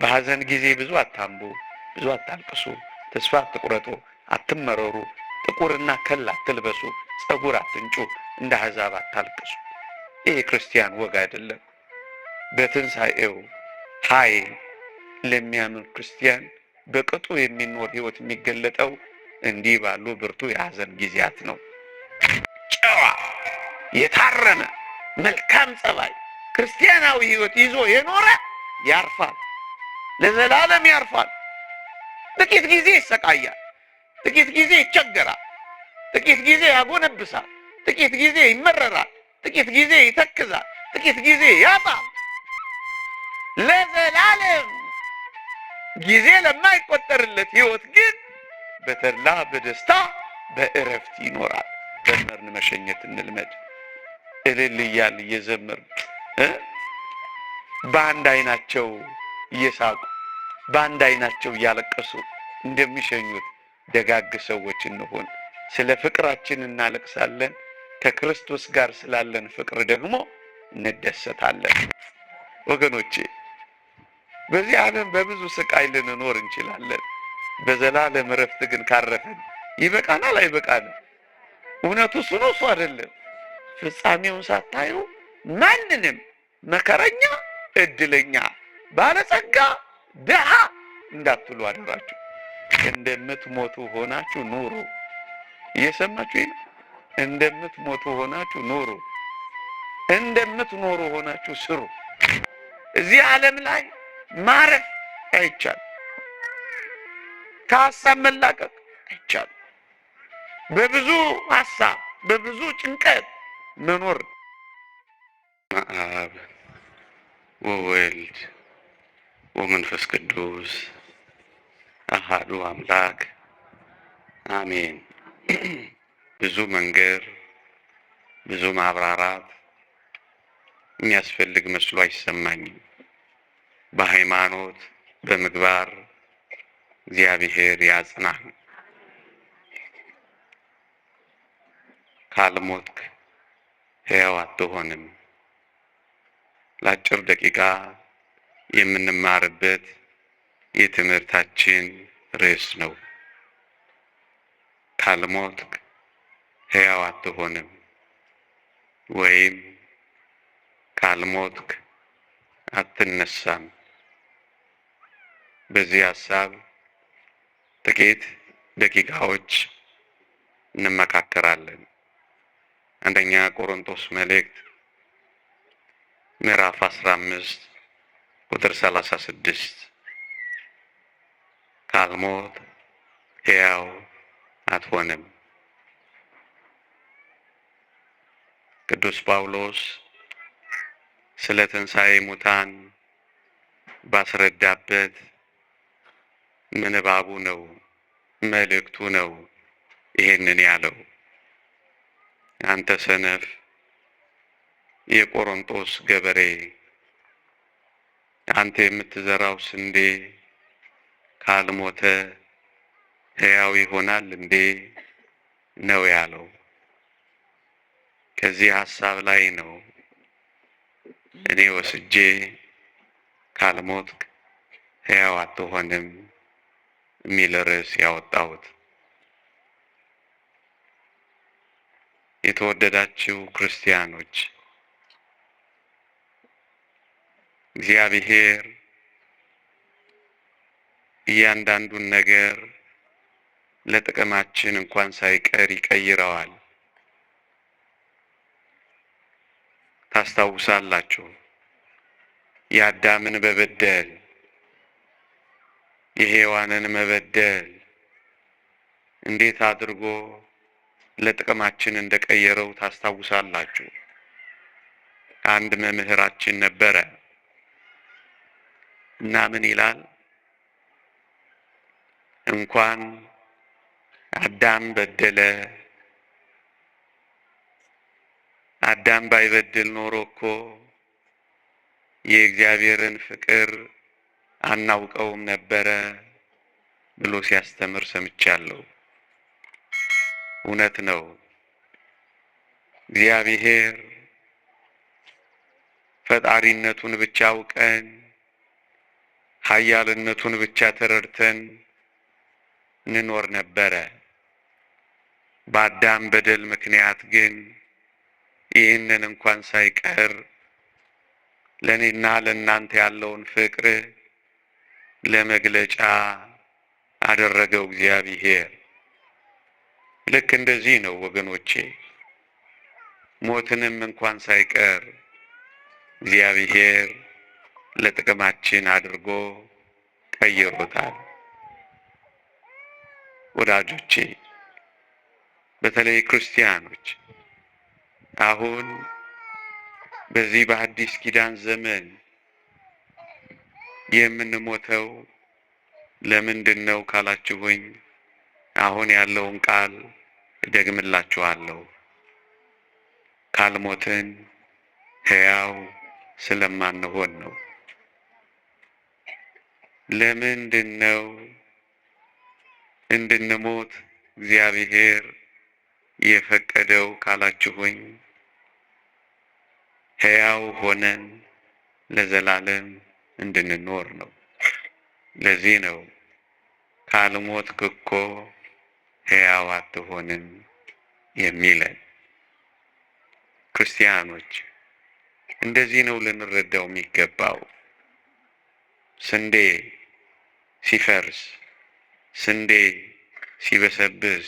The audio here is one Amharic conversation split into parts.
በሐዘን ጊዜ ብዙ አታንቡ፣ ብዙ አታልቅሱ፣ ተስፋ አትቁረጡ፣ አትመረሩ፣ ጥቁርና ከል አትልበሱ፣ ጸጉር አትንጩ፣ እንደ አሕዛብ አታልቅሱ። ይህ ክርስቲያን ወግ አይደለም። በትንሣኤው ኃይል ለሚያምን ክርስቲያን በቅጡ የሚኖር ሕይወት የሚገለጠው እንዲህ ባሉ ብርቱ የሐዘን ጊዜያት ነው። ጨዋ የታረመ መልካም ጸባይ ክርስቲያናዊ ሕይወት ይዞ የኖረ ያርፋል፣ ለዘላለም ያርፋል። ጥቂት ጊዜ ይሰቃያል፣ ጥቂት ጊዜ ይቸገራል፣ ጥቂት ጊዜ ያጎነብሳል፣ ጥቂት ጊዜ ይመረራል፣ ጥቂት ጊዜ ይተክዛል፣ ጥቂት ጊዜ ያጣል። ለዘላለም ጊዜ ለማይቆጠርለት ሕይወት ግን በተድላ በደስታ በእረፍት ይኖራል። ዘመርን መሸኘት እንልመድ። እልል እያል እየዘመርን በአንድ አይናቸው እየሳቁ በአንድ አይናቸው እያለቀሱ እንደሚሸኙት ደጋግ ሰዎች እንሆን። ስለ ፍቅራችን እናለቅሳለን፣ ከክርስቶስ ጋር ስላለን ፍቅር ደግሞ እንደሰታለን። ወገኖቼ በዚህ ዓለም በብዙ ስቃይ ልንኖር እንችላለን። በዘላለም እረፍት ግን ካረፈን ይበቃናል አይበቃንም? እውነቱ እሱ ነው፣ እሱ አይደለም? ፍጻሜውን ሳታዩ ማንንም መከረኛ፣ እድለኛ፣ ባለጸጋ፣ ድሃ እንዳትሉ አደራችሁ። እንደምትሞቱ ሆናችሁ ኑሩ። እየሰማችሁ ይሄ እንደምትሞቱ ሆናችሁ ኑሩ። እንደምትኖሩ ሆናችሁ ስሩ። እዚህ ዓለም ላይ ማረፍ አይቻልም። ከሀሳብ መላቀቅ አይቻልም። በብዙ ሀሳብ በብዙ ጭንቀት መኖር። አብ ወወልድ ወመንፈስ ቅዱስ አሃዱ አምላክ አሜን። ብዙ መንገር ብዙ ማብራራት የሚያስፈልግ መስሎ አይሰማኝም። በሃይማኖት በምግባር እግዚአብሔር ያጽናህ። ካልሞትክ ሕያው አትሆንም። ለአጭር ደቂቃ የምንማርበት የትምህርታችን ርዕስ ነው። ካልሞትክ ሕያው አትሆንም ወይም ካልሞትክ አትነሳም። በዚህ ሐሳብ ጥቂት ደቂቃዎች እንመካከራለን። አንደኛ ቆሮንቶስ መልእክት ምዕራፍ 15 ቁጥር 36 ካልሞት ሕያው አትሆንም። ቅዱስ ጳውሎስ ስለ ትንሣኤ ሙታን ባስረዳበት ምንባቡ ነው፣ መልእክቱ ነው ይሄንን ያለው። አንተ ሰነፍ የቆሮንቶስ ገበሬ፣ አንተ የምትዘራው ስንዴ ካልሞተ ሕያው ይሆናል እንዴ ነው ያለው። ከዚህ ሐሳብ ላይ ነው እኔ ወስጄ ካልሞትክ ሕያው አትሆንም የሚል ርዕስ ያወጣሁት። የተወደዳችሁ ክርስቲያኖች፣ እግዚአብሔር እያንዳንዱን ነገር ለጥቅማችን እንኳን ሳይቀር ይቀይረዋል። ታስታውሳላችሁ፣ የአዳምን በበደል የሔዋንን መበደል እንዴት አድርጎ ለጥቅማችን እንደቀየረው ታስታውሳላችሁ። አንድ መምህራችን ነበረ እና ምን ይላል? እንኳን አዳም በደለ፣ አዳም ባይበድል ኖሮ እኮ የእግዚአብሔርን ፍቅር አናውቀውም ነበረ ብሎ ሲያስተምር ሰምቻለሁ። እውነት ነው። እግዚአብሔር ፈጣሪነቱን ብቻ አውቀን ኃያልነቱን ብቻ ተረድተን እንኖር ነበረ። በአዳም በደል ምክንያት ግን ይህንን እንኳን ሳይቀር ለእኔና ለእናንተ ያለውን ፍቅር ለመግለጫ አደረገው እግዚአብሔር። ልክ እንደዚህ ነው ወገኖቼ፣ ሞትንም እንኳን ሳይቀር እግዚአብሔር ለጥቅማችን አድርጎ ቀይሮታል። ወዳጆቼ፣ በተለይ ክርስቲያኖች አሁን በዚህ በአዲስ ኪዳን ዘመን የምንሞተው ለምንድን ነው ካላችሁኝ፣ አሁን ያለውን ቃል እደግምላችኋለሁ። ካልሞትን ሕያው ስለማንሆን ነው። ለምንድን ነው እንድንሞት እግዚአብሔር የፈቀደው ካላችሁኝ፣ ሕያው ሆነን ለዘላለም እንድንኖር ነው። ለዚህ ነው ካልሞትክ እኮ ሕያው አትሆንም የሚለን። ክርስቲያኖች እንደዚህ ነው ልንረዳው የሚገባው። ስንዴ ሲፈርስ፣ ስንዴ ሲበሰብስ፣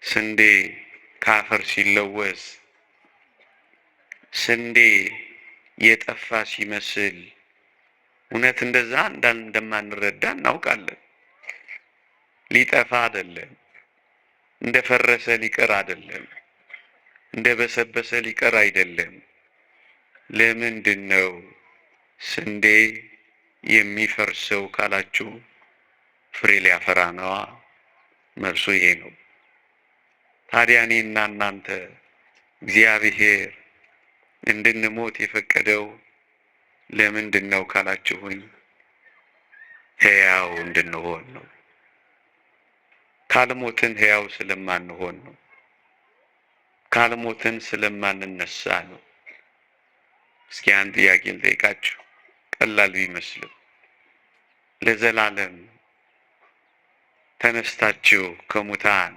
ስንዴ ከአፈር ሲለወስ፣ ስንዴ የጠፋ ሲመስል እውነት እንደዛ እንደማንረዳ እናውቃለን። ሊጠፋ አይደለም፣ እንደፈረሰ ሊቀር አይደለም፣ እንደበሰበሰ ሊቀር አይደለም። ለምንድን ነው ስንዴ የሚፈርሰው ካላችሁ፣ ፍሬ ሊያፈራ ነዋ። መልሱ ይሄ ነው። ታዲያ እኔና እናንተ እግዚአብሔር እንድንሞት የፈቀደው ለምንድን ነው ካላችሁኝ፣ ሕያው እንድንሆን ነው። ካልሞትን ሕያው ስለማንሆን ነው። ካልሞትን ስለማንነሳ ነው። እስኪ አንድ ጥያቄ ልጠይቃችሁ፣ ቀላል ቢመስልም ለዘላለም ተነስታችሁ ከሙታን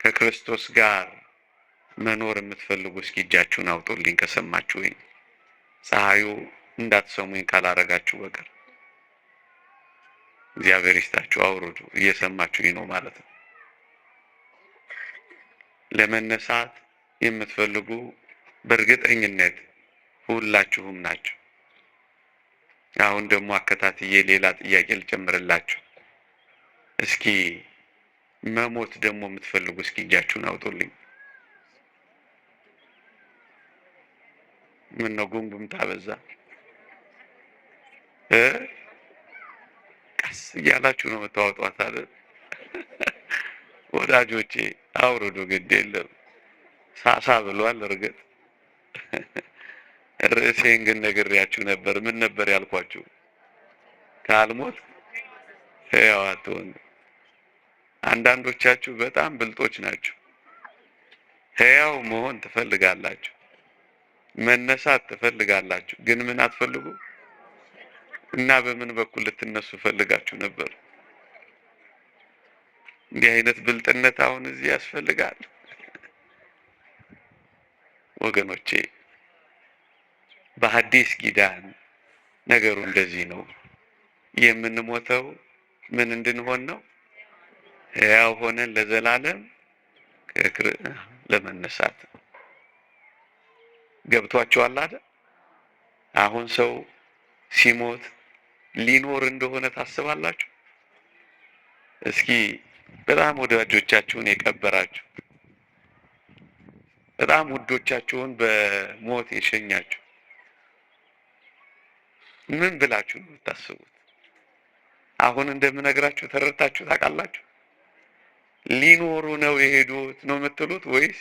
ከክርስቶስ ጋር መኖር የምትፈልጉ እስኪ እጃችሁን አውጡልኝ ከሰማችሁኝ። ፀሐዩ እንዳትሰሙኝ ካላረጋችሁ በቀር እግዚአብሔር ይስጣችሁ፣ አውርዱ። እየሰማችሁኝ ነው ማለት ነው። ለመነሳት የምትፈልጉ በእርግጠኝነት ሁላችሁም ናችሁ። አሁን ደግሞ አከታትዬ ሌላ ጥያቄ ልጨምርላችሁ። እስኪ መሞት ደግሞ የምትፈልጉ እስኪ እጃችሁን አውጡልኝ። ምን ነው ጉምጉምታ በዛ? ቀስ እያላችሁ ነው የምታወጧት አይደል? ወዳጆቼ አውርዱ፣ ግድ የለም። ሳሳ ብሏል እርግጥ። ርዕሴን ግን ነግሬያችሁ ነበር። ምን ነበር ያልኳችሁ? ካልሞት ሕያው አትሆንም። አንዳንዶቻችሁ በጣም ብልጦች ናችሁ። ሕያው መሆን ትፈልጋላችሁ፣ መነሳት ትፈልጋላችሁ፣ ግን ምን አትፈልጉ እና በምን በኩል ልትነሱ ፈልጋችሁ ነበር? እንዲህ አይነት ብልጥነት አሁን እዚህ ያስፈልጋል ወገኖቼ። በሐዲስ ኪዳን ነገሩ እንደዚህ ነው። የምንሞተው ምን እንድንሆን ነው? ሕያው ሆነን ለዘላለም ለመነሳት። ገብቷችኋል አይደል? አሁን ሰው ሲሞት ሊኖር እንደሆነ ታስባላችሁ? እስኪ በጣም ወዳጆቻችሁን የቀበራችሁ፣ በጣም ውዶቻችሁን በሞት የሸኛችሁ ምን ብላችሁ ነው የምታስቡት? አሁን እንደምነግራችሁ ተረድታችሁ ታውቃላችሁ? ሊኖሩ ነው የሄዱት ነው የምትሉት ወይስ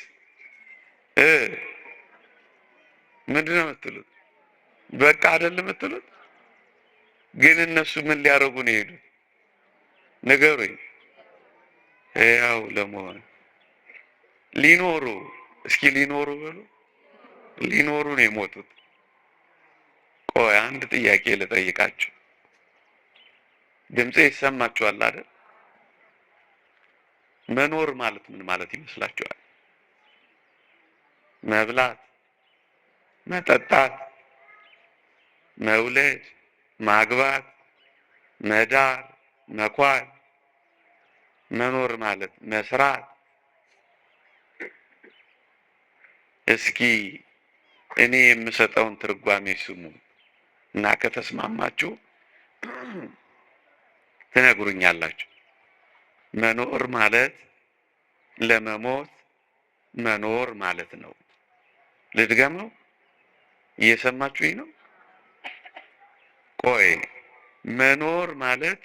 ምንድን ነው የምትሉት? በቃ አይደለም የምትሉት? ግን እነሱ ምን ሊያደርጉ ነው የሄዱት? ንገሩኝ። ሕያው ለመሆን ሊኖሩ፣ እስኪ ሊኖሩ በሉ። ሊኖሩ ነው የሞቱት። ቆይ አንድ ጥያቄ ልጠይቃችሁ። ድምፄ ይሰማችኋል አይደል? መኖር ማለት ምን ማለት ይመስላችኋል? መብላት፣ መጠጣት፣ መውለድ፣ ማግባት፣ መዳር፣ መኳል። መኖር ማለት መስራት። እስኪ እኔ የምሰጠውን ትርጓሜ ስሙ እና ከተስማማችሁ ትነግሩኛላችሁ። መኖር ማለት ለመሞት መኖር ማለት ነው። ልድገመው? እየሰማችሁኝ ነው? ቆይ፣ መኖር ማለት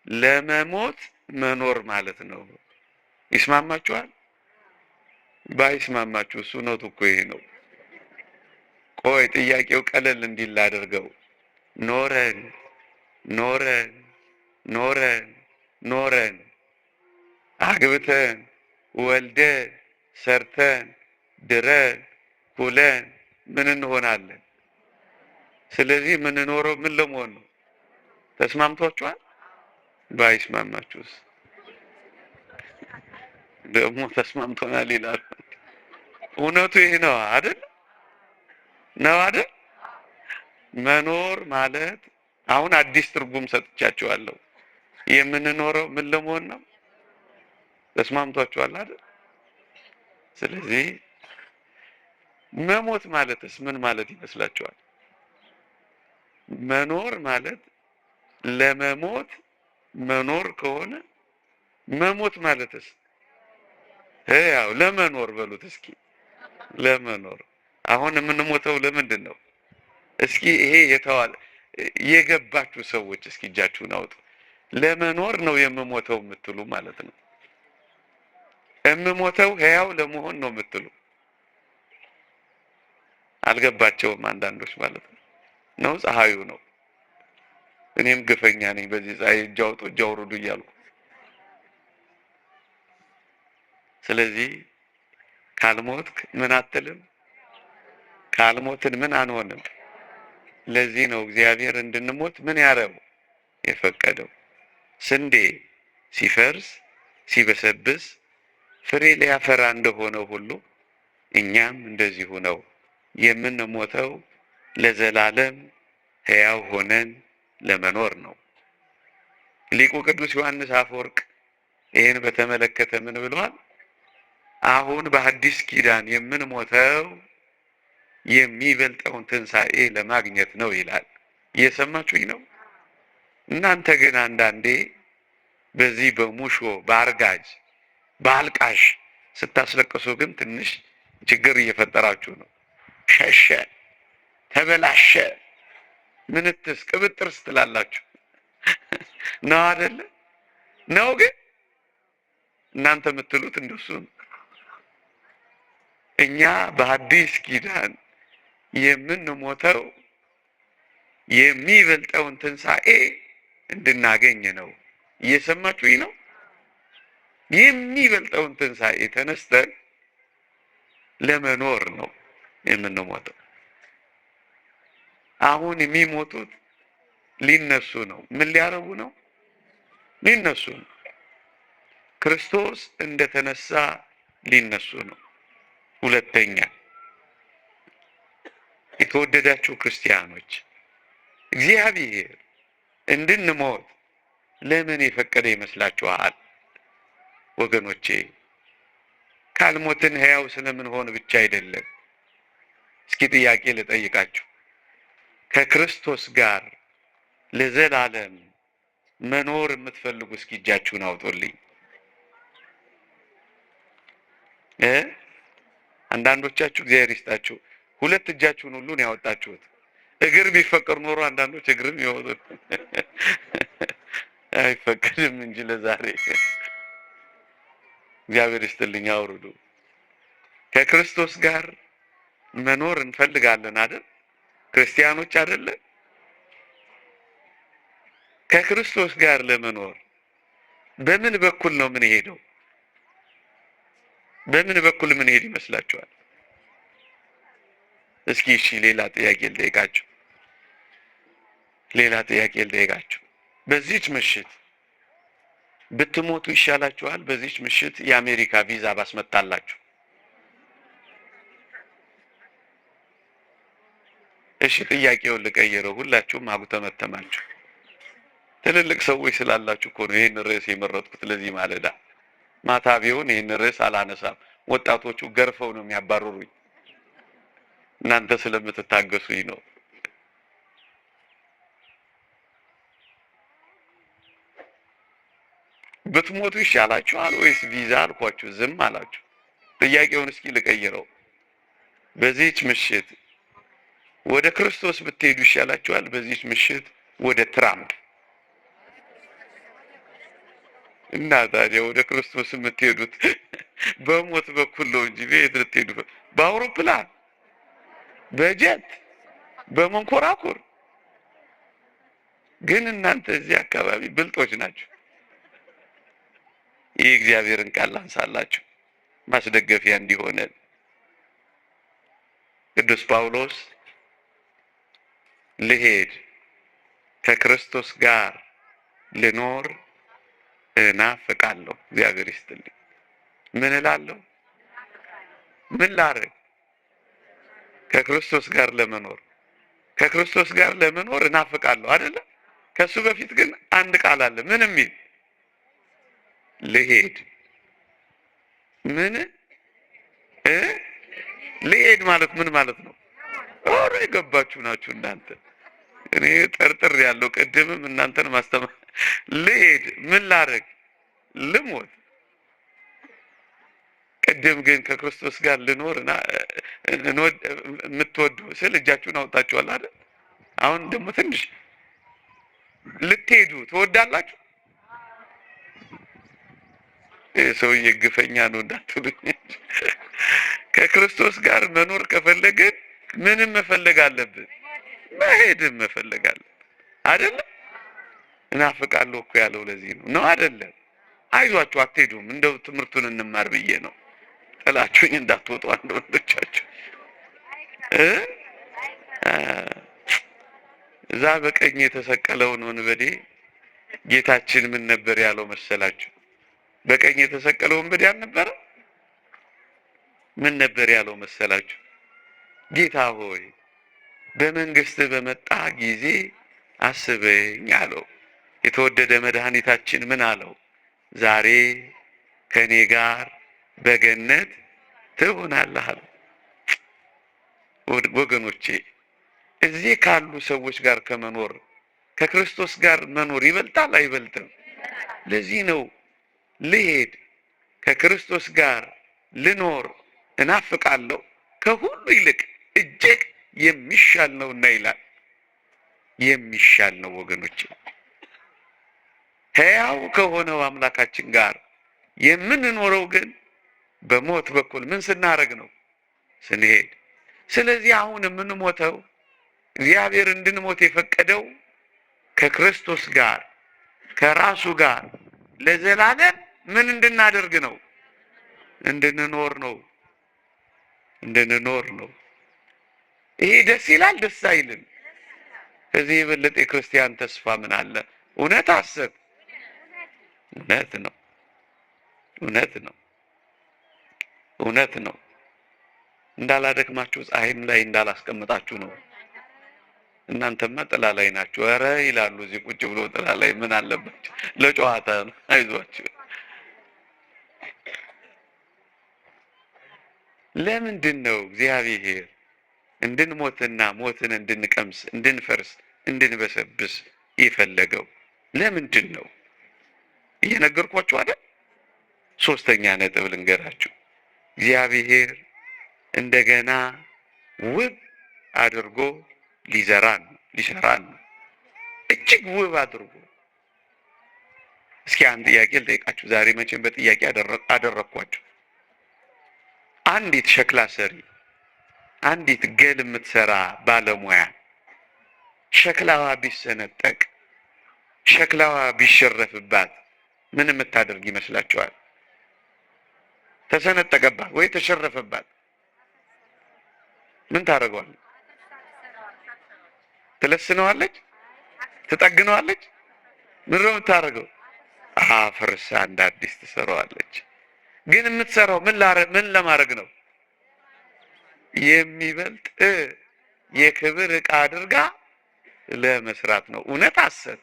ለመሞት መኖር ማለት ነው። ይስማማችኋል? ባይስማማችሁ እሱ እውነቱ እኮ ይሄ ነው። ቆይ ጥያቄው ቀለል እንዲል አድርገው። ኖረን ኖረን ኖረን ኖረን አግብተን ወልደን ሰርተን ድረን ሁለን ምን እንሆናለን? ስለዚህ የምንኖረው ምን ለመሆን ነው? ተስማምቷችኋል? ባይስማማችሁስ? ደግሞ ተስማምቶናል ይላሉ። እውነቱ ይሄ ነው አይደል? ነው አይደል? መኖር ማለት አሁን አዲስ ትርጉም ሰጥቻችኋለሁ። የምንኖረው ምን ለመሆን ነው? ተስማምቷችኋል አይደል? ስለዚህ መሞት ማለትስ ምን ማለት ይመስላችኋል? መኖር ማለት ለመሞት መኖር ከሆነ መሞት ማለትስ ያው ለመኖር በሉት እስኪ። ለመኖር አሁን የምንሞተው ለምንድን ነው? እስኪ ይሄ የተዋለ የገባችሁ ሰዎች እስኪ እጃችሁን አውጡ። ለመኖር ነው የምሞተው የምትሉ ማለት ነው። የምሞተው ሕያው ለመሆን ነው የምትሉ አልገባቸውም አንዳንዶች ማለት ነው። ነው ፀሐዩ ነው። እኔም ግፈኛ ነኝ በዚህ ፀሐይ እጅ አውጡ እጅ አውርዱ እያልኩ። ስለዚህ ካልሞትክ ምን አትልም? ካልሞትን ምን አንሆንም? ለዚህ ነው እግዚአብሔር እንድንሞት ምን ያረው የፈቀደው። ስንዴ ሲፈርስ ሲበሰብስ ፍሬ ሊያፈራ እንደሆነ ሁሉ እኛም እንደዚሁ ነው የምንሞተው ለዘላለም ሕያው ሆነን ለመኖር ነው። ሊቁ ቅዱስ ዮሐንስ አፈወርቅ ይህን በተመለከተ ምን ብሏል? አሁን በአዲስ ኪዳን የምንሞተው የሚበልጠውን ትንሣኤ ለማግኘት ነው ይላል። እየሰማችሁኝ ነው? እናንተ ግን አንዳንዴ በዚህ በሙሾ በአርጋጅ በአልቃሽ ስታስለቅሱ ግን ትንሽ ችግር እየፈጠራችሁ ነው። ሸሸ፣ ተበላሸ፣ ምንትስ ቅብጥርስ ትላላችሁ ነው አይደለ? ነው ግን እናንተ የምትሉት እንደሱ ነው። እኛ በአዲስ ኪዳን የምንሞተው የሚበልጠውን ትንሣኤ እንድናገኝ ነው። እየሰማችሁኝ ነው? የሚበልጠውን ትንሣኤ ተነስተን ለመኖር ነው የምንሞተው። አሁን የሚሞቱት ሊነሱ ነው። ምን ሊያረጉ ነው? ሊነሱ ነው። ክርስቶስ እንደተነሳ ሊነሱ ነው። ሁለተኛ የተወደዳችሁ ክርስቲያኖች እግዚአብሔር እንድንሞት ለምን የፈቀደ ይመስላችኋል? ወገኖቼ ካልሞትን ሕያው ስለምንሆን ብቻ አይደለም። እስኪ ጥያቄ ልጠይቃችሁ። ከክርስቶስ ጋር ለዘላለም መኖር የምትፈልጉ እስኪ እጃችሁን አውጡልኝ። አንዳንዶቻችሁ እግዚአብሔር ይስጣችሁ ሁለት እጃችሁን ሁሉ ነው ያወጣችሁት። እግር ቢፈቀድ ኖሮ አንዳንዶች እግርም ይወጡ አይፈቀድም እንጂ ለዛሬ እግዚአብሔር ይስጥልኝ አውርዱ። ከክርስቶስ ጋር መኖር እንፈልጋለን አይደል? ክርስቲያኖች አይደለን? ከክርስቶስ ጋር ለመኖር በምን በኩል ነው ምን ሄደው? በምን በኩል ምን ሄድ ይመስላችኋል? እስኪ እሺ ሌላ ጥያቄ ልጠይቃችሁ። በዚህች ምሽት ብትሞቱ ይሻላችኋል? በዚህች ምሽት የአሜሪካ ቪዛ ባስመታላችሁ? እሺ ጥያቄውን ልቀይረው። ሁላችሁም አጉተመተማችሁ። ትልልቅ ሰዎች ስላላችሁ እኮ ነው ይህን ርዕስ የመረጥኩት ለዚህ ማለዳ። ማታ ቢሆን ይህን ርዕስ አላነሳም። ወጣቶቹ ገርፈው ነው የሚያባርሩኝ። እናንተ ስለምትታገሱኝ ነው። ብትሞቱ ይሻላችኋል ወይስ ቪዛ አልኳችሁ፣ ዝም አላችሁ። ጥያቄውን እስኪ ልቀይረው። በዚህች ምሽት ወደ ክርስቶስ ብትሄዱ ይሻላችኋል? በዚህች ምሽት ወደ ትራምፕ? እና ታዲያ ወደ ክርስቶስ የምትሄዱት በሞት በኩል ነው እንጂ ቤት ልትሄዱ በአውሮፕላን፣ በጀት፣ በመንኮራኩር። ግን እናንተ እዚህ አካባቢ ብልጦች ናቸው። ይህ እግዚአብሔርን ቃል ላንሳላችሁ ማስደገፊያ እንዲሆነን። ቅዱስ ጳውሎስ ልሄድ ከክርስቶስ ጋር ልኖር እናፍቃለሁ። እግዚአብሔር ይስጥልኝ። ምን እላለሁ? ምን ላድርግ? ከክርስቶስ ጋር ለመኖር ከክርስቶስ ጋር ለመኖር እናፍቃለሁ አይደለ? ከሱ በፊት ግን አንድ ቃል አለ። ምን የሚል? ልሄድ። ምን ልሄድ ማለት ምን ማለት ነው? ኦሬ የገባችሁ ናችሁ እናንተ። እኔ ጠርጥር ያለው ቅድምም እናንተን ማስተማር። ልሄድ ምን ላድርግ? ልሞት። ቅድም ግን ከክርስቶስ ጋር ልኖርና የምትወዱ ስል እጃችሁን አውጣችኋል አይደል? አሁን ደግሞ ትንሽ ልትሄዱ ትወዳላችሁ? ሰውዬ ግፈኛ ነው እንዳትሉኝ። ከክርስቶስ ጋር መኖር ከፈለግን ምንም መፈለግ አለብን? መሄድም መፈለግ አለብን አይደለ? እናፍቃለሁ እኮ ያለው ለዚህ ነው አይደለም? አይዟችሁ አትሄዱም፣ እንደው ትምህርቱን እንማር ብዬ ነው። ጥላችሁኝ እንዳትወጡ አንድ ወንዶቻችሁ። እዛ በቀኝ የተሰቀለውን ወንበዴ ጌታችን ምን ነበር ያለው መሰላችሁ? በቀኝ የተሰቀለው ወንበዴ አልነበረ? ምን ነበር ያለው መሰላችሁ? ጌታ ሆይ በመንግስት በመጣ ጊዜ አስበኝ አለው። የተወደደ መድኃኒታችን ምን አለው? ዛሬ ከኔ ጋር በገነት ትሆናለህ አለው። ወገኖቼ እዚህ ካሉ ሰዎች ጋር ከመኖር ከክርስቶስ ጋር መኖር ይበልጣል አይበልጥም? ለዚህ ነው ልሄድ ከክርስቶስ ጋር ልኖር እናፍቃለሁ ከሁሉ ይልቅ እጅግ የሚሻል ነውና ይላል። የሚሻል ነው ወገኖቼ። ሕያው ከሆነው አምላካችን ጋር የምንኖረው ግን በሞት በኩል ምን ስናደርግ ነው? ስንሄድ። ስለዚህ አሁን የምንሞተው እግዚአብሔር እንድንሞት የፈቀደው ከክርስቶስ ጋር ከራሱ ጋር ለዘላለም ምን እንድናደርግ ነው? እንድንኖር ነው። እንድንኖር ነው። ይሄ ደስ ይላል ደስ አይልም? ከዚህ የበለጠ የክርስቲያን ተስፋ ምን አለ? እውነት አስብ። እውነት ነው። እውነት ነው። እውነት ነው። እንዳላደክማችሁ ፀሐይም ላይ እንዳላስቀምጣችሁ ነው። እናንተማ ጥላ ላይ ናችሁ። ኧረ ይላሉ እዚህ ቁጭ ብሎ ጥላ ላይ ምን አለባቸው? ለጨዋታ ነው። አይዟችሁ። ለምንድን ነው እግዚአብሔር እንድንሞትና ሞትን እንድንቀምስ እንድንፈርስ እንድንበሰብስ የፈለገው? ለምንድን ነው? እየነገርኳችሁ አይደል? ሶስተኛ ነጥብ ልንገራችሁ። እግዚአብሔር እንደገና ውብ አድርጎ ሊሰራን እጅግ ውብ አድርጎ። እስኪ አንድ ጥያቄ ልጠይቃችሁ። ዛሬ መቼም በጥያቄ አደረኳችሁ። አንዲት ሸክላ ሰሪ፣ አንዲት ገል የምትሰራ ባለሙያ ሸክላዋ ቢሰነጠቅ፣ ሸክላዋ ቢሸረፍባት ምን የምታደርግ ይመስላችኋል? ተሰነጠቀባት ወይ ተሸረፈባት፣ ምን ታደርገዋለች? ትለስነዋለች? ትጠግነዋለች? ምንድን ነው የምታደርገው? አፍርሳ እንደ አዲስ ትሰራዋለች። ግን የምትሰራው ምን ለማድረግ ነው? የሚበልጥ የክብር ዕቃ አድርጋ ለመስራት ነው። እውነት ሐሰት?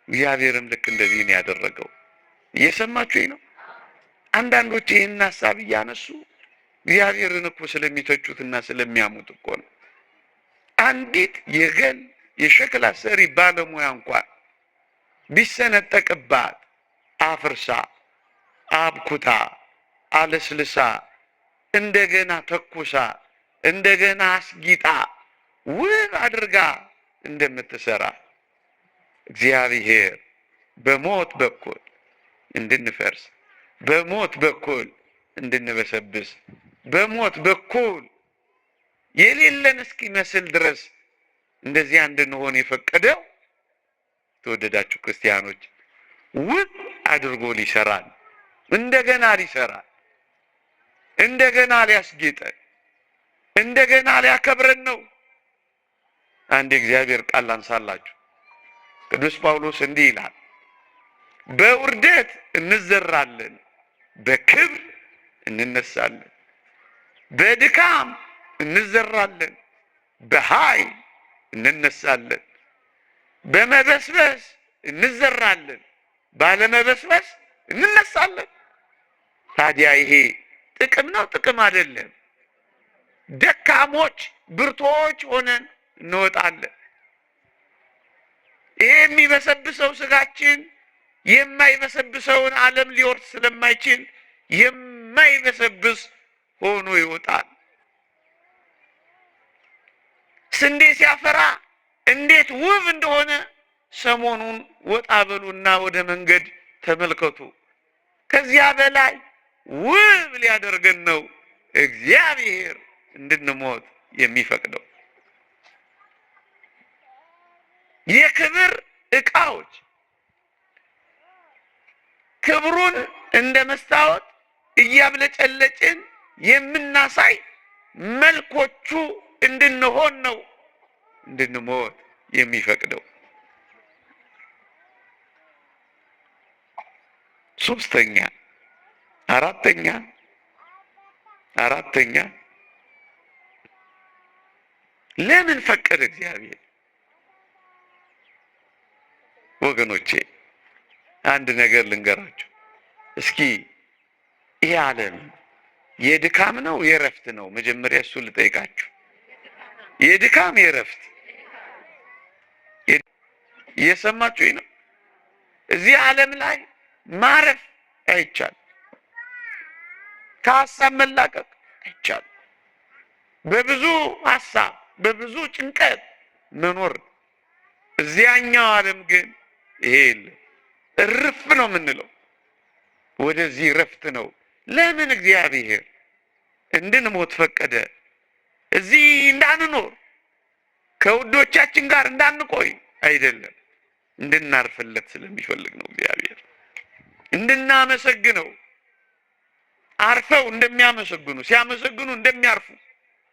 እግዚአብሔርም ልክ እንደዚህ ነው ያደረገው። እየሰማችሁኝ ነው? አንዳንዶች ይህን ሐሳብ እያነሱ እግዚአብሔርን እኮ ስለሚተቹትና ስለሚያሙት እኮ ነው። አንዲት የሸክላ ሰሪ ባለሙያ እንኳን ቢሰነጠቅባት አፍርሳ አብኩታ አለስልሳ እንደገና ተኩሳ እንደገና አስጊጣ ውብ አድርጋ እንደምትሰራ እግዚአብሔር በሞት በኩል እንድንፈርስ፣ በሞት በኩል እንድንበሰብስ፣ በሞት በኩል የሌለን እስኪመስል ድረስ እንደዚያ እንድንሆን የፈቀደው ተወደዳችሁ ክርስቲያኖች ውብ አድርጎ ሊሰራን እንደገና ሊሰራን እንደገና ሊያስጌጠን እንደገና ሊያከብረን ነው። አንድ የእግዚአብሔር ቃል ላንሳላችሁ። ቅዱስ ጳውሎስ እንዲህ ይላል፣ በውርደት እንዘራለን፣ በክብር እንነሳለን። በድካም እንዘራለን፣ በኃይል እንነሳለን። በመበስበስ እንዘራለን፣ ባለመበስበስ እንነሳለን። ታዲያ ይሄ ጥቅም ነው? ጥቅም አይደለም። ደካሞች ብርቶች ሆነን እንወጣለን። ይሄ የሚበሰብሰው ስጋችን የማይበሰብሰውን ዓለም ሊወርስ ስለማይችል የማይበሰብስ ሆኖ ይወጣል። ስንዴ ሲያፈራ እንዴት ውብ እንደሆነ ሰሞኑን ወጣ በሉና ወደ መንገድ ተመልከቱ። ከዚያ በላይ ውብ ሊያደርገን ነው እግዚአብሔር እንድንሞት የሚፈቅደው። የክብር ዕቃዎች ክብሩን እንደ መስታወት እያብለጨለጭን የምናሳይ መልኮቹ እንድንሆን ነው እንድንሞት የሚፈቅደው። ሶስተኛ አራተኛ ለምን ፈቀደ እግዚአብሔር? ወገኖቼ አንድ ነገር ልንገራችሁ እስኪ። ይሄ ዓለም የድካም ነው የእረፍት ነው? መጀመሪያ እሱ ልጠይቃችሁ። የድካም የእረፍት? እየሰማችሁኝ ነው? እዚህ ዓለም ላይ ማረፍ አይቻልም። ከሀሳብ መላቀቅ አይቻልም። በብዙ ሀሳብ በብዙ ጭንቀት መኖር። እዚያኛው ዓለም ግን ይሄ የለም። እርፍ ነው የምንለው። ወደዚህ እረፍት ነው። ለምን እግዚአብሔር እንድንሞት ፈቀደ? እዚህ እንዳንኖር ከውዶቻችን ጋር እንዳንቆይ አይደለም፣ እንድናርፍለት ስለሚፈልግ ነው እግዚአብሔር። እንድናመሰግነው፣ አርፈው እንደሚያመሰግኑ ሲያመሰግኑ እንደሚያርፉ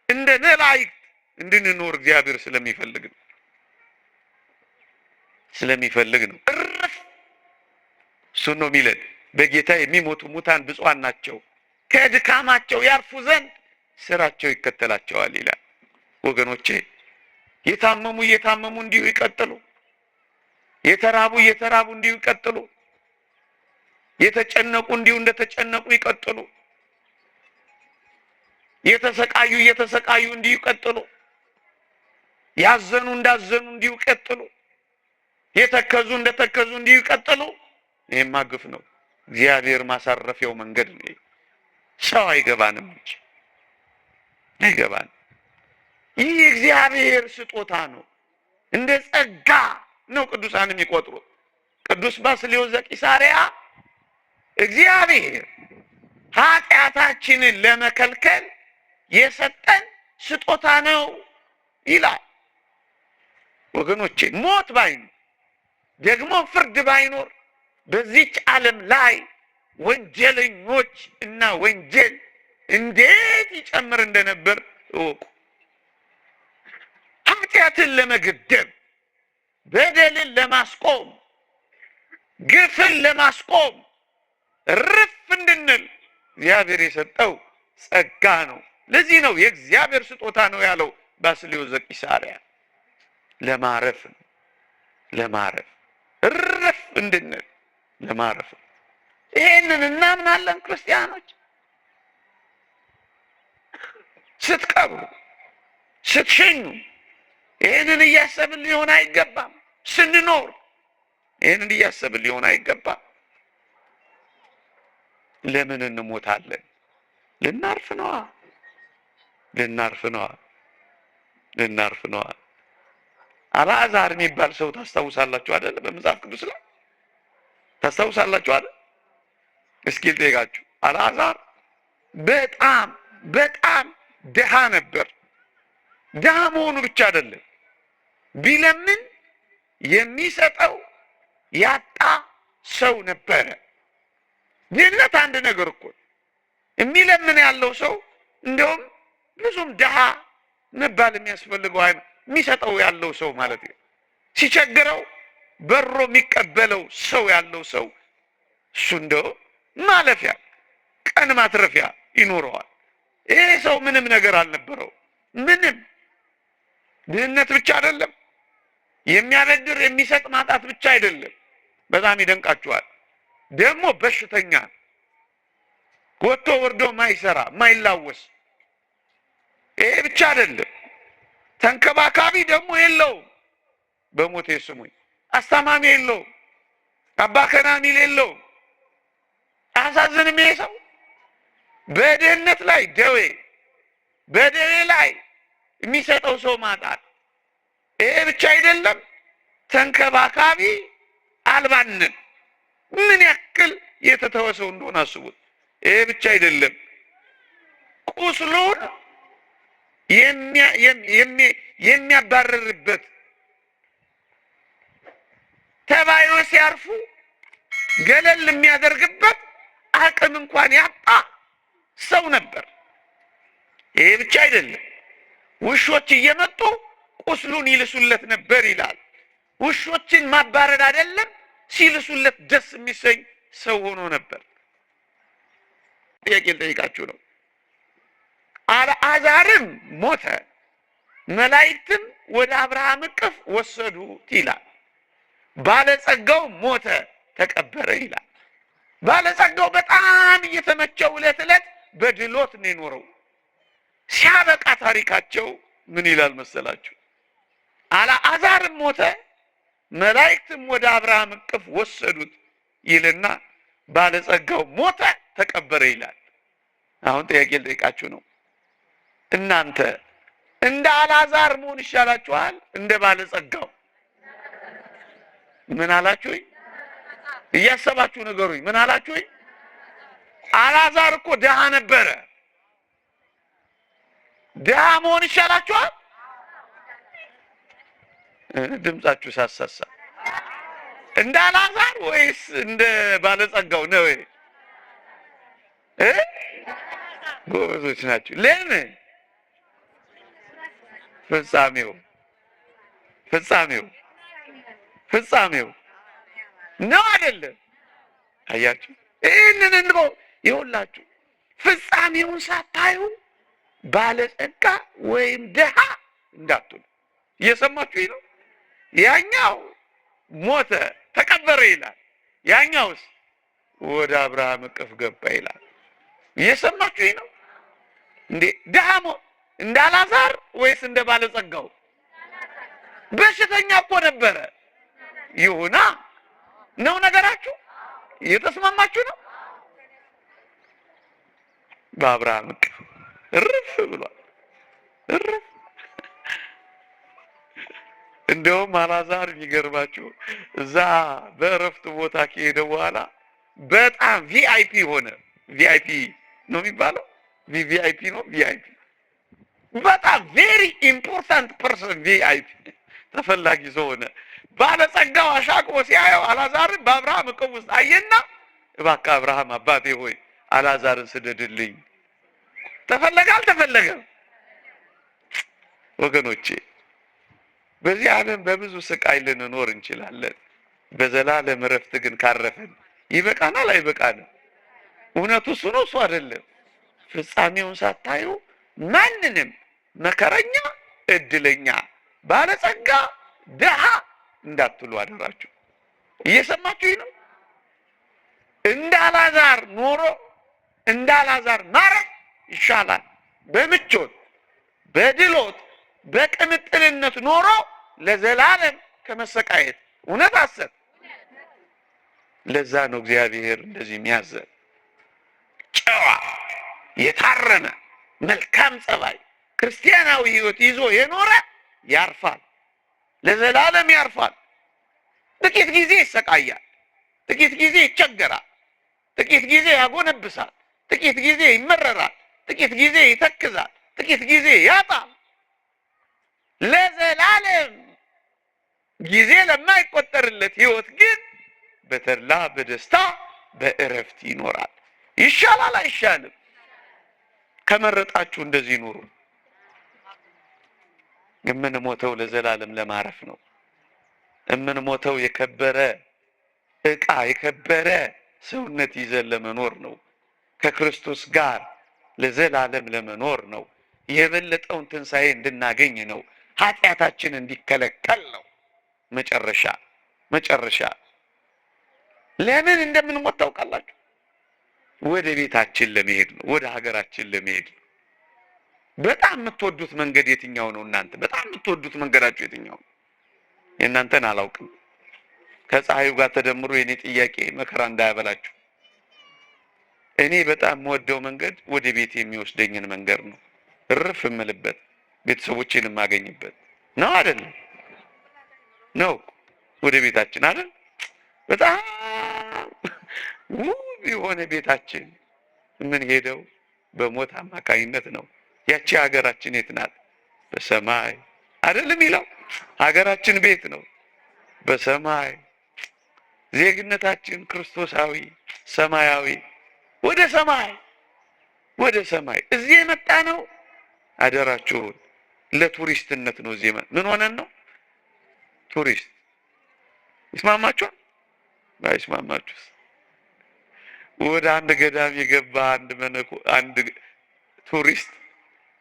እንደ መላእክት እንድንኖር እግዚአብሔር ስለሚፈልግ ነው። እረፍ እሱ ነው የሚለን። በጌታ የሚሞቱ ሙታን ብፁዓን ናቸው፣ ከድካማቸው ያርፉ ዘንድ ስራቸው ይከተላቸዋል ይላል። ወገኖቼ የታመሙ እየታመሙ እንዲሁ ይቀጥሉ። የተራቡ እየተራቡ እንዲሁ ይቀጥሉ። የተጨነቁ እንዲሁ እንደተጨነቁ ይቀጥሉ። የተሰቃዩ እየተሰቃዩ እንዲሁ ይቀጥሉ። ያዘኑ እንዳዘኑ እንዲሁ ይቀጥሉ። የተከዙ እንደተከዙ እንዲሁ ይቀጥሉ። ይሄማ ግፍ ነው። እግዚአብሔር ማሳረፊያው መንገድ ነው። ሰው አይገባንም እንጂ አይገባንም። ይህ እግዚአብሔር ስጦታ ነው። እንደ ጸጋ ነው ቅዱሳን የሚቆጥሩት። ቅዱስ ባስልዮስ ዘቂሳርያ እግዚአብሔር ኃጢአታችንን ለመከልከል የሰጠን ስጦታ ነው ይላል። ወገኖቼ ሞት ባይኖር ደግሞ ፍርድ ባይኖር በዚች ዓለም ላይ ወንጀለኞች እና ወንጀል እንዴት ይጨምር እንደነበር እወቁ። ኃጢአትን ለመገደብ በደልን ለማስቆም ግፍን ለማስቆም እርፍ እንድንል እግዚአብሔር የሰጠው ጸጋ ነው። ለዚህ ነው የእግዚአብሔር ስጦታ ነው ያለው ባስልዮስ ዘቂሳርያ። ለማረፍ እርፍ እንድንል ለማረፍ። ይሄንን እናምናለን ክርስቲያኖች። ስትቀብሩ ስትሸኙ ይሄንን እያሰብን ሊሆን አይገባም። ስንኖር ይሄንን እያሰብን ሊሆን አይገባም። ለምን እንሞታለን? ልናርፍ ነዋ። አልዓዛር የሚባል ሰው ታስታውሳላችሁ አይደል? በመጽሐፍ ቅዱስ ላይ ታስታውሳላችሁ አይደል? እስኪ ልጠይቃችሁ። አልዓዛር በጣም ድሃ ነበር። ድሃ መሆኑ ብቻ አይደለም፣ ቢለምን የሚሰጠው ያጣ ሰው ነበረ። ድህነት አንድ ነገር እኮ የሚለምን ያለው ሰው እንደውም ብዙም ድሃ መባል የሚያስፈልገው የሚሰጠው ያለው ሰው ማለት ነው። ሲቸግረው በሮ የሚቀበለው ሰው ያለው ሰው እሱ እንደው ማለፊያ ቀን ማትረፊያ ይኖረዋል። ይሄ ሰው ምንም ነገር አልነበረው። ምንም ድህነት ብቻ አይደለም፣ የሚያበድር የሚሰጥ ማጣት ብቻ አይደለም። በጣም ይደንቃችኋል። ደግሞ በሽተኛ፣ ወጥቶ ወርዶ ማይሰራ ማይላወስ። ይሄ ብቻ አይደለም፣ ተንከባካቢ ደግሞ የለውም። በሞቴ ስሙኝ፣ አስታማሚ የለውም፣ አባ ከናኒል የለውም። አያሳዝንም? ይሄ ሰው በድህነት ላይ ደዌ፣ በደዌ ላይ የሚሰጠው ሰው ማጣት። ይሄ ብቻ አይደለም፣ ተንከባካቢ አልባነት ምን ያክል የተተወሰው እንደሆነ አስቡት። ይሄ ብቻ አይደለም፣ ቁስሉን የሚያባረርበት ተባዮች ሲያርፉ ገለል የሚያደርግበት አቅም እንኳን ያጣ ሰው ነበር። ይሄ ብቻ አይደለም፣ ውሾች እየመጡ ቁስሉን ይልሱለት ነበር ይላል። ውሾችን ማባረር አይደለም ሲልሱለት ደስ የሚሰኝ ሰው ሆኖ ነበር። ጥያቄ ልጠይቃችሁ ነው። አልዓዛርም ሞተ፣ መላእክትም ወደ አብርሃም እቅፍ ወሰዱት ይላል። ባለጸጋው ሞተ፣ ተቀበረ ይላል። ባለጸጋው በጣም እየተመቸው ዕለት ዕለት በድሎት ነው የኖረው። ሲያበቃ ታሪካቸው ምን ይላል መሰላችሁ? አልዓዛርም ሞተ፣ መላእክትም ወደ አብርሃም እቅፍ ወሰዱት ይልና ባለጸጋው ሞተ፣ ተቀበረ ይላል። አሁን ጥያቄ ልጠይቃችሁ ነው። እናንተ እንደ አልዓዛር መሆን ይሻላችኋል? እንደ ባለጸጋው? ምን አላችሁኝ? እያሰባችሁ ንገሩኝ። ምን አላችሁኝ? አልዓዛር እኮ ድሃ ነበረ። ድሃ መሆን ይሻላችኋል? ድምጻችሁ ሳሳሳ እንደ አልዓዛር ወይስ እንደ ባለጸጋው ነው? ጎበዞች ናችሁ። ለምን? ፍጻሜው ነው አይደለም? አያችሁ፣ ይህንን እንበው ይኸውላችሁ፣ ፍጻሜውን ሳታዩ ባለጸጋ ወይም ድሃ እንዳትሉ። እየሰማችሁ ነው? ያኛው ሞተ ተቀበረ ይላል፣ ያኛውስ ወደ አብርሃም እቅፍ ገባ ይላል። እየሰማችሁ ነው እንዴ? ድሃ እንደ አልዓዛር ወይስ እንደ ባለጸጋው? በሽተኛ እኮ ነበረ። ይሁና ነው ነገራችሁ? እየተስማማችሁ ነው? በአብርሃም እቅፍ እርፍ ብሏል። እርፍ። እንደውም አልዓዛር የሚገርማችሁ እዛ በእረፍት ቦታ ከሄደ በኋላ በጣም ቪአይፒ ሆነ። ቪአይፒ ነው የሚባለው? ቪአይፒ ነው። ቪአይፒ በጣም ቬሪ ኢምፖርታንት ፐርሰን፣ ቪአይፒ ተፈላጊ ሰው ሆነ። ባለጸጋው አሻቅቦ ሲያየው አልዓዛርን በአብርሃም እቅፍ ውስጥ አየና፣ እባክህ አብርሃም አባቴ ሆይ አልዓዛርን ስደድልኝ። ተፈለገ አልተፈለገም? ወገኖቼ በዚህ ዓለም በብዙ ስቃይ ልንኖር እንችላለን። በዘላለም እረፍት ግን ካረፈን ይበቃናል አይበቃንም? እውነቱ እሱ ነው እሱ አይደለም? ፍጻሜውን ሳታዩ ማንንም መከረኛ፣ እድለኛ፣ ባለጸጋ፣ ድሃ እንዳትሉ አደራችሁ። እየሰማችሁ ነው? እንደ አልዓዛር ኖሮ እንደ አልዓዛር ማረፍ ይሻላል። በምቾት በድሎት በቅምጥልነት ኖሮ ለዘላለም ከመሰቃየት እውነት አሰብ። ለዛ ነው እግዚአብሔር እንደዚህ የሚያዘን። ጨዋ የታረመ መልካም ጸባይ ክርስቲያናዊ ሕይወት ይዞ የኖረ ያርፋል፣ ለዘላለም ያርፋል። ጥቂት ጊዜ ይሰቃያል፣ ጥቂት ጊዜ ይቸገራል፣ ጥቂት ጊዜ ያጎነብሳል፣ ጥቂት ጊዜ ይመረራል፣ ጥቂት ጊዜ ይተክዛል፣ ጥቂት ጊዜ ያጣል። ለዘላለም ጊዜ ለማይቆጠርለት ሕይወት ግን በተድላ በደስታ በእረፍት ይኖራል። ይሻላል አይሻልም? ከመረጣችሁ እንደዚህ ኑሩ። የምንሞተው ለዘላለም ለማረፍ ነው። የምንሞተው የከበረ ዕቃ የከበረ ሰውነት ይዘን ለመኖር ነው። ከክርስቶስ ጋር ለዘላለም ለመኖር ነው። የበለጠውን ትንሣኤ እንድናገኝ ነው። ኃጢአታችን እንዲከለከል ነው። መጨረሻ ለምን እንደምንሞት ታውቃላችሁ? ወደ ቤታችን ለመሄድ ነው። ወደ ሀገራችን ለመሄድ ነው። በጣም የምትወዱት መንገድ የትኛው ነው? እናንተ በጣም የምትወዱት መንገዳችሁ የትኛው ነው? የእናንተን አላውቅም። ከፀሐዩ ጋር ተደምሮ የኔ ጥያቄ መከራ እንዳያበላችሁ። እኔ በጣም የምወደው መንገድ ወደ ቤት የሚወስደኝን መንገድ ነው። እርፍ የምልበት ቤተሰቦቼን የማገኝበት ነው። አይደለም ነው? ወደ ቤታችን አይደል? በጣም ውብ የሆነ ቤታችን የምንሄደው በሞት አማካኝነት ነው። ያቺ ሀገራችን የት ናት? በሰማይ አይደለም ይለው። ሀገራችን ቤት ነው፣ በሰማይ። ዜግነታችን ክርስቶሳዊ ሰማያዊ። ወደ ሰማይ እዚህ የመጣ ነው። አደራችሁን ለቱሪስትነት ነው። እዚህ ምን ሆነን ነው? ቱሪስት። ይስማማችኋል? ባይስማማችሁስ? ወደ አንድ ገዳም የገባ አንድ ቱሪስት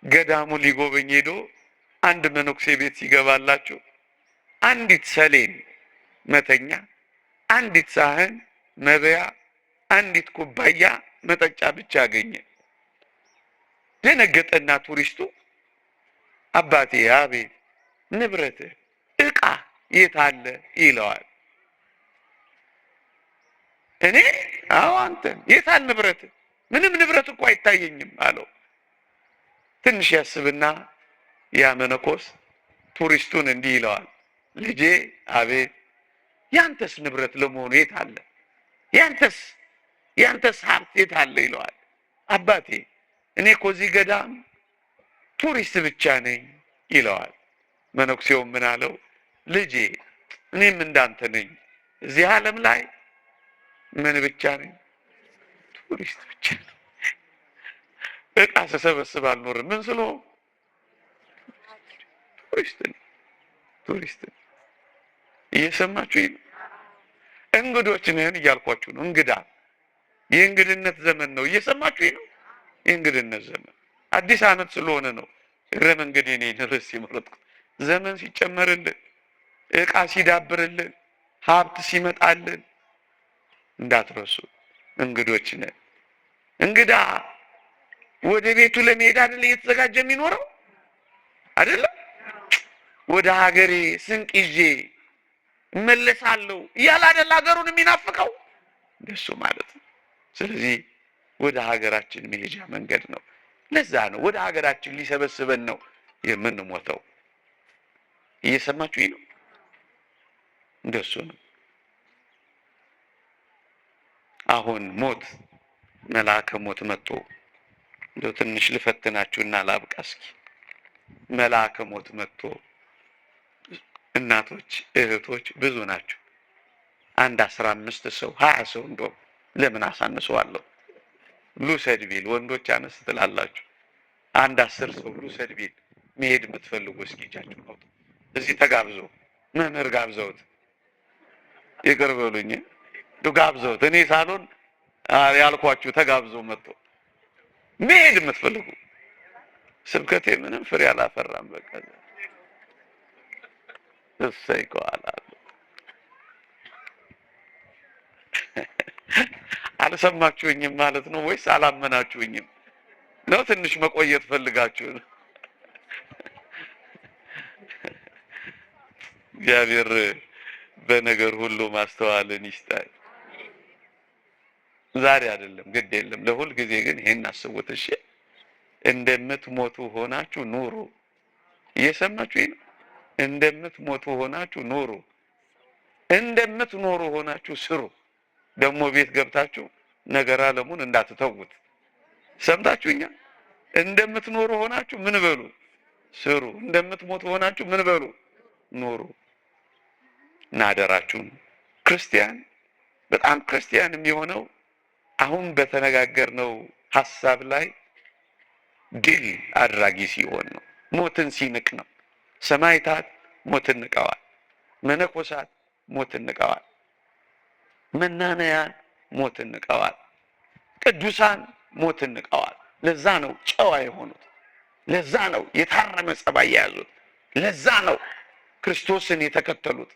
ገዳሙ ሊጎበኝ ሄዶ አንድ መነኩሴ ቤት ሲገባላችሁ አንዲት ሰሌን መተኛ፣ አንዲት ሳህን መበያ፣ አንዲት ኩባያ መጠጫ ብቻ አገኘ። ደነገጠና ቱሪስቱ አባቴ፣ አቤት፣ ንብረትህ ዕቃ የት አለ ይለዋል። እኔ አዎ፣ አንተን የት አለ ንብረትህ? ምንም ንብረት እኮ አይታየኝም አለው። ትንሽ ያስብና ያ መነኮስ ቱሪስቱን እንዲህ ይለዋል፣ ልጄ፣ አቤት፣ ያንተስ ንብረት ለመሆኑ የት አለ? ያንተስ ሀብት የት አለ ይለዋል። አባቴ፣ እኔ እኮ እዚህ ገዳም ቱሪስት ብቻ ነኝ ይለዋል። መነኩሴው ምን አለው? ልጄ፣ እኔም እንዳንተ ነኝ። እዚህ ዓለም ላይ ምን ብቻ ነኝ? ቱሪስት ብቻ ነኝ። ዕቃ ስሰበስብ አልኖርም። ምን ስለሆንኩ? ቱሪስት ነኝ። እየሰማችሁ ነው? እንግዶች ነን እያልኳችሁ ነው። የእንግድነት ዘመን ነው። እየሰማችሁ ነው? የእንግድነት ዘመን አዲስ ዓመት ስለሆነ ነው። እግረ መንገዴን ርዕስ የመረጥኩት ዘመን ሲጨመርልን፣ ዕቃ ሲዳብርልን፣ ሀብት ሲመጣልን እንዳትረሱ። እንግዶች ነን። እንግዳ ወደ ቤቱ ለመሄድ አይደል እየተዘጋጀ የሚኖረው? አይደለም? ወደ ሀገሬ ስንቅ ይዤ እመለሳለሁ እያለ አይደል ሀገሩን የሚናፍቀው? እንደሱ ማለት ነው። ስለዚህ ወደ ሀገራችን መሄጃ መንገድ ነው። ለዛ ነው ወደ ሀገራችን ሊሰበስበን ነው የምንሞተው። እየሰማችሁ ነው? እንደሱ ነው። አሁን ሞት መልአከ ሞት መጥቶ እንደው ትንሽ ልፈትናችሁና ላብቃ እስኪ። መልአከ ሞት መጥቶ እናቶች እህቶች ብዙ ናቸው። አንድ 15 ሰው 20 ሰው እንደው ለምን አሳንሰዋለሁ? ልውሰድ ቢል ወንዶች አነስ ትላላችሁ። አንድ 10 ሰው ልውሰድ ቢል መሄድ የምትፈልጉ እስኪ እጃችሁን አውጡ። እዚህ ተጋብዞ መምህር ጋብዘውት ይቅር በሉኝ ጋብዘውት እኔ ሳሎን ያልኳችሁ ተጋብዘው መጥቶ መሄድ የምትፈልጉ ስብከቴ ምንም ፍሬ አላፈራም። በቃ እሰይ ከኋላ አልሰማችሁኝም ማለት ነው ወይስ አላመናችሁኝም ነው? ትንሽ መቆየት ፈልጋችሁ ነው? እግዚአብሔር በነገር ሁሉ ማስተዋልን ይስጣል። ዛሬ አይደለም ግድ የለም ለሁል ጊዜ ግን ይሄን አስቡት። እሺ እንደምትሞቱ ሆናችሁ ኑሩ። እየሰማችሁ ነው? እንደምትሞቱ ሆናችሁ ኑሩ። እንደምትኖሩ ሆናችሁ ስሩ። ደግሞ ቤት ገብታችሁ ነገር ዓለሙን እንዳትተውት። ሰምታችሁኛ? እንደምትኖሩ ሆናችሁ ምን በሉ? ስሩ። እንደምትሞቱ ሆናችሁ ምን በሉ? ኑሩ። ናደራችሁን ክርስቲያን በጣም ክርስቲያን የሚሆነው አሁን በተነጋገርነው ሐሳብ ላይ ድል አድራጊ ሲሆን ነው። ሞትን ሲንቅ ነው። ሰማዕታት ሞትን ንቀዋል። መነኮሳት ሞትን ንቀዋል። መናንያን ሞትን ንቀዋል። ቅዱሳን ሞትን ንቀዋል። ለዛ ነው ጨዋ የሆኑት። ለዛ ነው የታረመ ጸባይ የያዙት። ለዛ ነው ክርስቶስን የተከተሉት።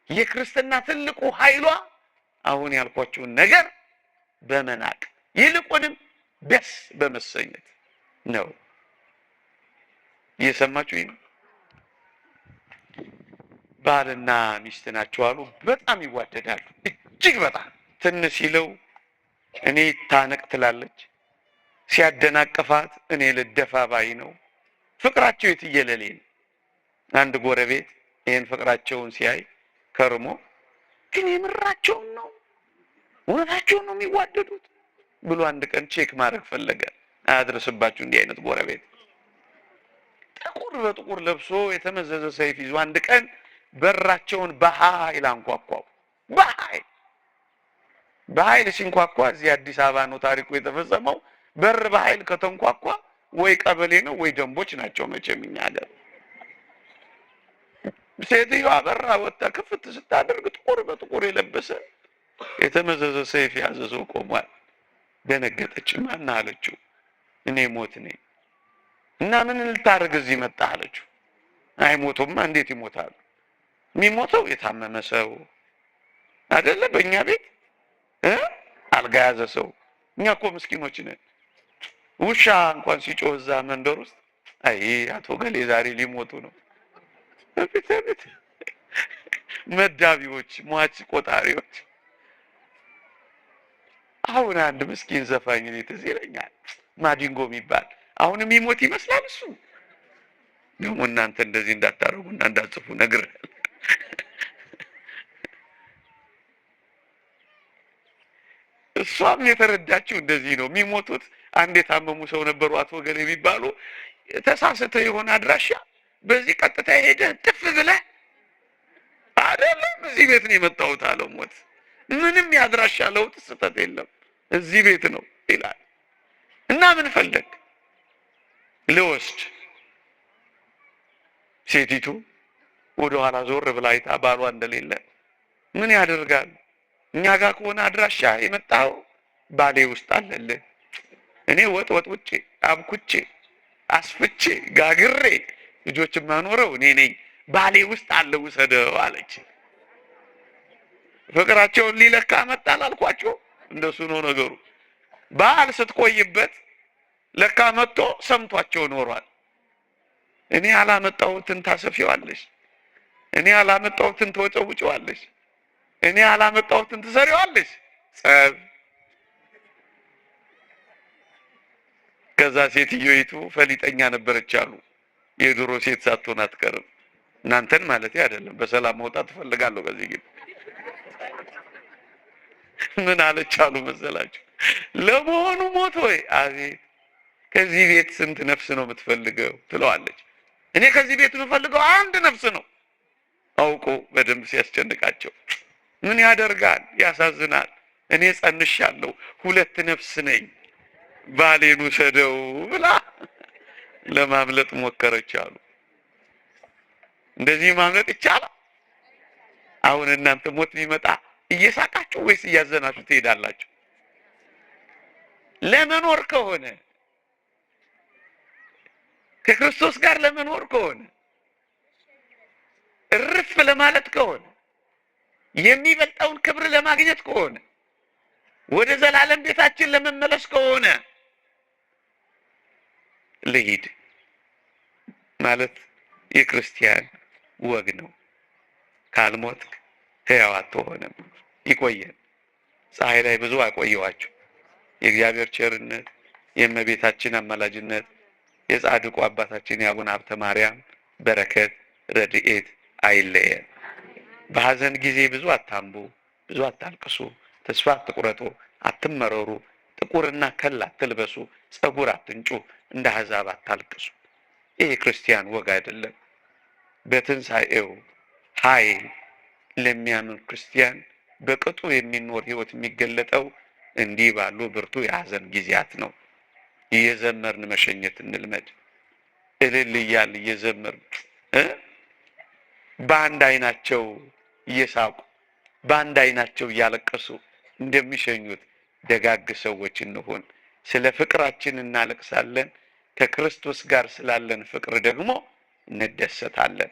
የክርስትና ትልቁ ኃይሏ አሁን ያልኳችሁን ነገር በመናቅ ይልቁንም ደስ በመሰኘት ነው። እየሰማችሁኝ ነው? ባልና ሚስት ናቸው አሉ። በጣም ይዋደዳሉ። እጅግ በጣም ትንሽ ሲለው እኔ ታነቅ ትላለች፣ ሲያደናቅፋት እኔ ልደፋ ባይ ነው። ፍቅራቸው የትየለሌ ነው። አንድ ጎረቤት ይህን ፍቅራቸውን ሲያይ ከርሞ ግን የምራቸውን ነው እውነታቸውን ነው የሚዋደዱት ብሎ አንድ ቀን ቼክ ማድረግ ፈለገ። አያድርስባችሁ እንዲህ አይነት ጎረቤት። ጥቁር በጥቁር ለብሶ የተመዘዘ ሰይፍ ይዞ አንድ ቀን በራቸውን በኃይል አንኳኳው። በኃይል ሲንኳኳ እዚህ አዲስ አበባ ነው ታሪኩ የተፈጸመው። በር በኃይል ከተንኳኳ ወይ ቀበሌ ነው ወይ ደንቦች ናቸው መቼም እኛ ሀገር። ሴትዮዋ በራ ወጣ ክፍት ስታደርግ ጥቁር በጥቁር የለበሰ የተመዘዘ ሰይፍ ያዘ ሰው ቆሟል። ደነገጠች። ማን አለችው? እኔ ሞት ነኝ። እና ምን ልታረግ እዚህ መጣ አለችው። አይሞቱማ እንዴት ይሞታሉ? የሚሞተው የታመመ ሰው አይደለ? በእኛ ቤት አልጋ ያዘ ሰው። እኛ እኮ ምስኪኖች ነን። ውሻ እንኳን ሲጮህ እዛ መንደር ውስጥ አይ አቶ ገሌ ዛሬ ሊሞቱ ነው። ቤት መዳቢዎች፣ ሟች ቆጣሪዎች። አሁን አንድ ምስኪን ዘፋኝ እኔ ትዝ ይለኛል፣ ማዲንጎ የሚባል አሁን የሚሞት ይመስላል እሱ። ደግሞ እናንተ እንደዚህ እንዳታረጉና እንዳትጽፉ ነገር እሷም የተረዳችው እንደዚህ ነው። የሚሞቱት አንድ የታመሙ ሰው ነበሩ አቶ ገሌ የሚባሉ። ተሳስተ የሆነ አድራሻ በዚህ ቀጥታ ሄደህ ጥፍ ብለህ አይደለም እዚህ ቤት ነው የመጣሁት አለ ሞት። ምንም ያድራሻ ለውጥ ስህተት የለም እዚህ ቤት ነው ይላል። እና ምን ፈለግ ልወስድ። ሴቲቱ ወደ ኋላ ዞር ብላ አይታ ባሏ እንደሌለ ምን ያደርጋል? እኛ ጋር ከሆነ አድራሻ የመጣው ባሌ ውስጥ አለልህ። እኔ ወጥ ውጭ አብኩቼ አስፍቼ ጋግሬ ልጆች ማኖረው እኔ ነኝ። ባሌ ውስጥ አለ ውሰደው አለች። ፍቅራቸውን ሊለካ መጣል አልኳቸው። እንደሱ ነው ነገሩ። ባል ስትቆይበት ለካ መጥቶ ሰምቷቸው ኖሯል። እኔ አላመጣሁትን ታሰፊዋለሽ፣ እኔ አላመጣሁትን ተወጨውጨዋለሽ፣ እኔ አላመጣሁትን ትሰሪዋለሽ። ጸብ። ከዛ ሴትዮይቱ ፈሊጠኛ ነበረች አሉ። የድሮ ሴት ሳትሆን አትቀርም። እናንተን ማለት አይደለም። በሰላም መውጣት ትፈልጋለሁ። ከዚህ ግን ምን አለች አሉ መሰላችሁ? ለመሆኑ ሞት ወይ? አቤት። ከዚህ ቤት ስንት ነፍስ ነው የምትፈልገው ትለዋለች። እኔ ከዚህ ቤት የምፈልገው አንድ ነፍስ ነው። አውቆ በደንብ ሲያስጨንቃቸው ምን ያደርጋል፣ ያሳዝናል። እኔ ጸንሻለሁ፣ 2 ነፍስ ነኝ፣ ባሌን ውሰደው ብላ ለማምለጥ ሞከረች አሉ። እንደዚህ ማምለጥ ይቻላል? አሁን እናንተ ሞት ቢመጣ እየሳቃችሁ ወይስ እያዘናችሁ ትሄዳላችሁ? ለመኖር ከሆነ ከክርስቶስ ጋር ለመኖር ከሆነ እርፍ ለማለት ከሆነ የሚበልጠውን ክብር ለማግኘት ከሆነ ወደ ዘላለም ቤታችን ለመመለስ ከሆነ ልሂድ ማለት የክርስቲያን ወግ ነው። ካልሞትክ ሕያው አትሆንም። ይቆየን። ፀሐይ ላይ ብዙ አቆየዋችሁ። የእግዚአብሔር ቸርነት፣ የእመቤታችን አማላጅነት፣ የጻድቁ አባታችን የአቡነ ሀብተ ማርያም በረከት ረድኤት አይለየን። በሐዘን ጊዜ ብዙ አታንቡ፣ ብዙ አታልቅሱ፣ ተስፋ አትቁረጡ፣ አትመረሩ፣ ጥቁርና ከል አትልበሱ፣ ጸጉር አትንጩ፣ እንደ አሕዛብ አታልቅሱ። ይህ የክርስቲያን ወግ አይደለም። በትንሣኤው ኃይል ለሚያምን ክርስቲያን በቅጡ የሚኖር ሕይወት የሚገለጠው እንዲህ ባሉ ብርቱ የሐዘን ጊዜያት ነው። እየዘመርን መሸኘት እንልመድ። እልል እያልን እየዘመርን በአንድ አይናቸው እየሳቁ በአንድ አይናቸው እያለቀሱ እንደሚሸኙት ደጋግ ሰዎች እንሆን። ስለ ፍቅራችን እናለቅሳለን። ከክርስቶስ ጋር ስላለን ፍቅር ደግሞ እንደሰታለን።